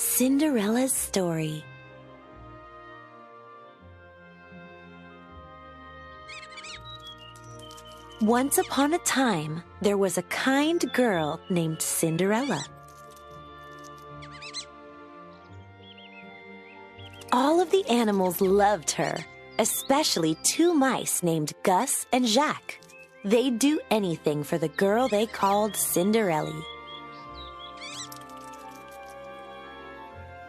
Cinderella's story. Once upon a time, there was a kind girl named Cinderella. All of the animals loved her, especially two mice named Gus and Jacques. They'd do anything for the girl they called Cinderella.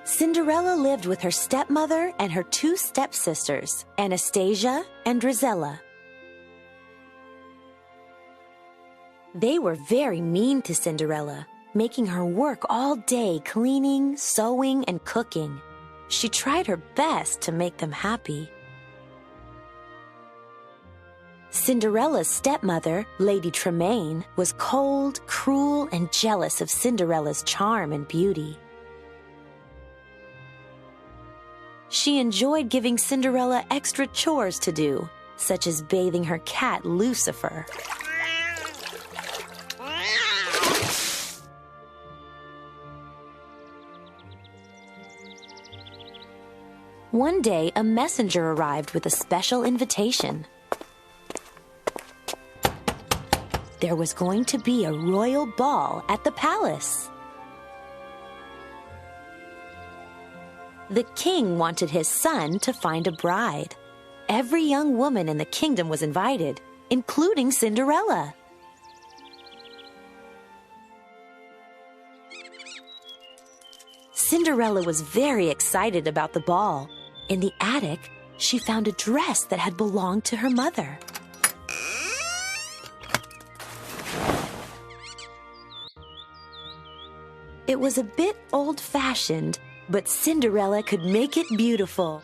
Cinderella lived with her stepmother and her two stepsisters, Anastasia and Drizella. They were very mean to Cinderella, making her work all day cleaning, sewing, and cooking. She tried her best to make them happy. Cinderella's stepmother, Lady Tremaine, was cold, cruel, and jealous of Cinderella's charm and beauty. She enjoyed giving Cinderella extra chores to do, such as bathing her cat Lucifer. One day, a messenger arrived with a special invitation. There was going to be a royal ball at the palace. The king wanted his son to find a bride. Every young woman in the kingdom was invited, including Cinderella. Cinderella was very excited about the ball. In the attic, she found a dress that had belonged to her mother. It was a bit old-fashioned, but Cinderella could make it beautiful.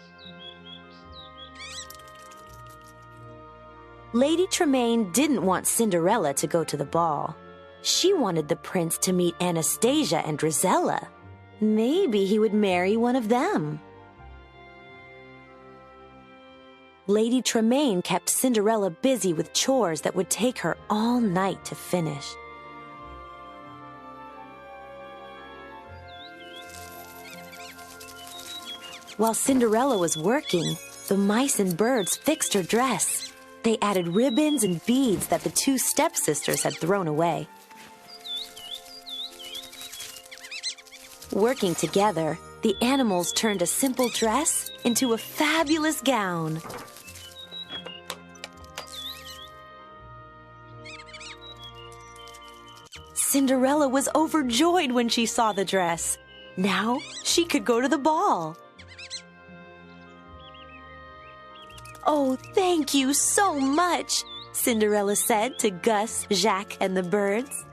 Lady Tremaine didn't want Cinderella to go to the ball. She wanted the prince to meet Anastasia and Drizella. Maybe he would marry one of them. Lady Tremaine kept Cinderella busy with chores that would take her all night to finish. While Cinderella was working, the mice and birds fixed her dress. They added ribbons and beads that the two stepsisters had thrown away. Working together, the animals turned a simple dress into a fabulous gown. Cinderella was overjoyed when she saw the dress. Now she could go to the ball. "Oh, thank you so much," Cinderella said to Gus, Jacques, and the birds.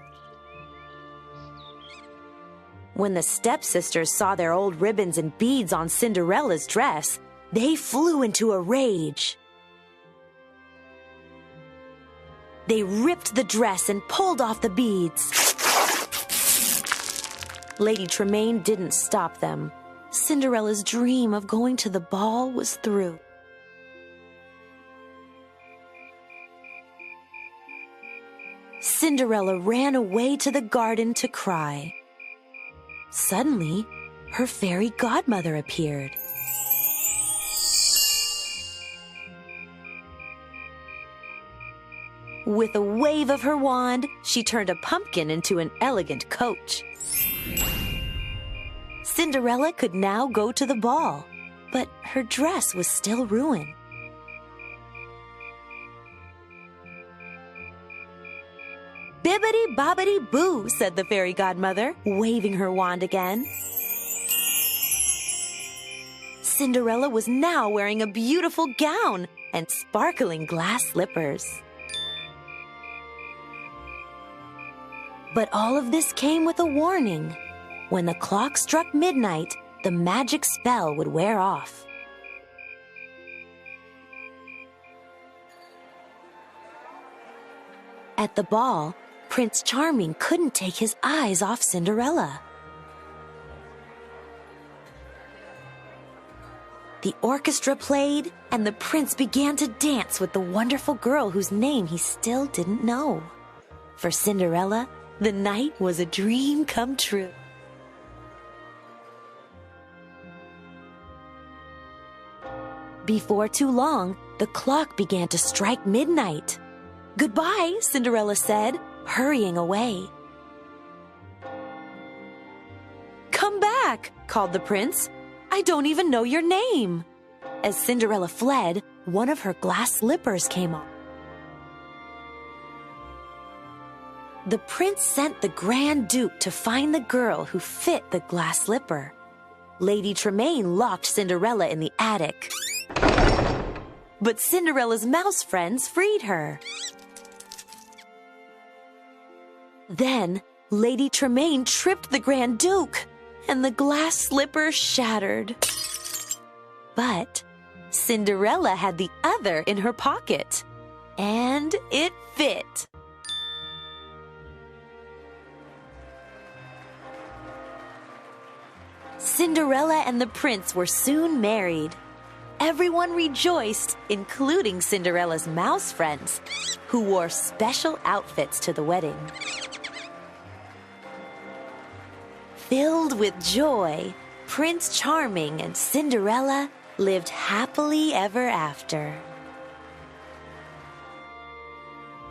When the stepsisters saw their old ribbons and beads on Cinderella's dress, they flew into a rage. They ripped the dress and pulled off the beads. Lady Tremaine didn't stop them. Cinderella's dream of going to the ball was through. Cinderella ran away to the garden to cry. Suddenly, her fairy godmother appeared. With a wave of her wand, she turned a pumpkin into an elegant coach. Cinderella could now go to the ball, but her dress was still ruined. "Bibbidi-bobbidi-boo," said the fairy godmother, waving her wand again. Cinderella was now wearing a beautiful gown and sparkling glass slippers. But all of this came with a warning. When the clock struck midnight, the magic spell would wear off. At the ball, Prince Charming couldn't take his eyes off Cinderella. The orchestra played, and the prince began to dance with the wonderful girl whose name he still didn't know. For Cinderella, the night was a dream come true. Before too long, the clock began to strike midnight. "Goodbye," Cinderella said, hurrying away. "Come back," called the prince. "I don't even know your name." As Cinderella fled, one of her glass slippers came off. The prince sent the Grand Duke to find the girl who fit the glass slipper. Lady Tremaine locked Cinderella in the attic. But Cinderella's mouse friends freed her. Then, Lady Tremaine tripped the Grand Duke, and the glass slipper shattered. But Cinderella had the other in her pocket, and it fit. Cinderella and the prince were soon married. Everyone rejoiced, including Cinderella's mouse friends, who wore special outfits to the wedding. Filled with joy, Prince Charming and Cinderella lived happily ever after.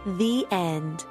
The end.